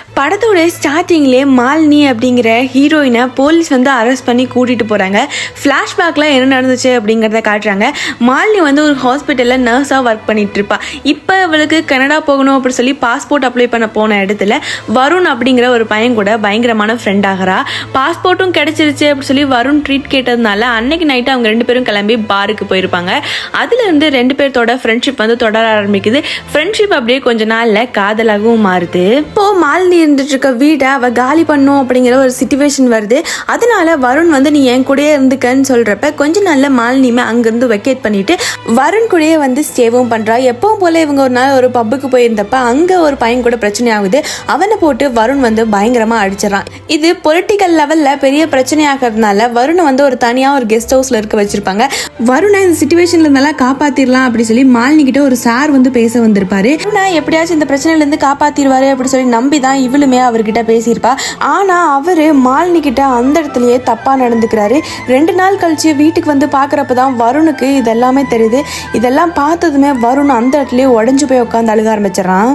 படத்தோட ஸ்டார்டிங்லேயே மாலினி அப்படிங்கிற ஹீரோயினை போலீஸ் வந்து அரெஸ்ட் பண்ணி கூட்டிகிட்டு போகிறாங்க. ஃப்ளாஷ்பேக்கில் என்ன நடந்துச்சு அப்படிங்கிறத காட்டுறாங்க. மாலினி வந்து ஒரு ஹாஸ்பிட்டலில் நர்ஸாக ஒர்க் பண்ணிகிட்டு இருப்பா. இப்போ அவளுக்கு கனடா போகணும் அப்படின்னு சொல்லி பாஸ்போர்ட் அப்ளை பண்ண போன இடத்துல வருண் அப்படிங்கிற ஒரு பையன் கூட பயங்கரமான ஃப்ரெண்ட் ஆகிறா. பாஸ்போர்ட்டும் கிடைச்சிருச்சு அப்படின்னு சொல்லி வருண் ட்ரீட் கேட்டதுனால அன்னைக்கு நைட்டு அவங்க 2 பேரும் கிளம்பி பாருக்கு போயிருப்பாங்க. அதுலேருந்து 2 பேர்த்தோட ஃப்ரெண்ட்ஷிப் வந்து தொடர ஆரம்பிக்குது. ஃப்ரெண்ட்ஷிப் அப்படியே கொஞ்ச நாளில் காதலாகவும் மாறுது. இப்போது மாலினி இருந்துட்டு இருக்க வீட்டை அவள் காலி பண்ணும் அப்படிங்கிற ஒரு சிச்சுவேஷன் வருது. அதனால வருண் வந்து நீ என் கூடயே இருந்துக்கன்னு சொல்கிறப்ப கொஞ்ச நாளில் மாலினியுமே அங்கேருந்து வெக்கேட் பண்ணிட்டு வருண் கூடயே வந்து ஸ்டேவும் பண்ணுறா. எப்பவும் போல இவங்க ஒரு நாள் ஒரு பப்புக்கு போயிருந்தப்ப அங்கே ஒரு பையன் கூட பிரச்சனை ஆகுது. அவனை போட்டு வருண் வந்து பயங்கரமாக அடிச்சிடறான். இது பொலிட்டிக்கல் லெவலில் பெரிய பிரச்சனையாகிறதுனால வருணை வந்து ஒரு தனியாக ஒரு கெஸ்ட் ஹவுஸில் இருக்க வச்சிருப்பாங்க. வருணை இந்த சிச்சுவேஷன்ல இருந்தாலும் காப்பாற்றிடலாம் அப்படி சொல்லி மாலினி கிட்ட ஒரு சார் வந்து பேச வந்திருப்பாரு. எப்படியாச்சும் இந்த பிரச்சனையிலேருந்து காப்பாற்றிடுவாரு அப்படி சொல்லி நம்பி தான் இவளுமே அவர்கிட்ட பேசியிருப்பா. ஆனா அவரு மாலினி கிட்ட அந்த இடத்துலயே தப்பா நடந்துக்கிறாரு. 2 நாள் கழிச்சு வீட்டுக்கு வந்து பாக்குறப்பதான் வருணுக்கு இதெல்லாமே தெரியுது. இதெல்லாம் பார்த்ததுமே வருண் அந்த இடத்துலயே உடஞ்சு போய் உட்காந்து அழுக ஆரம்பிச்சிடறான்.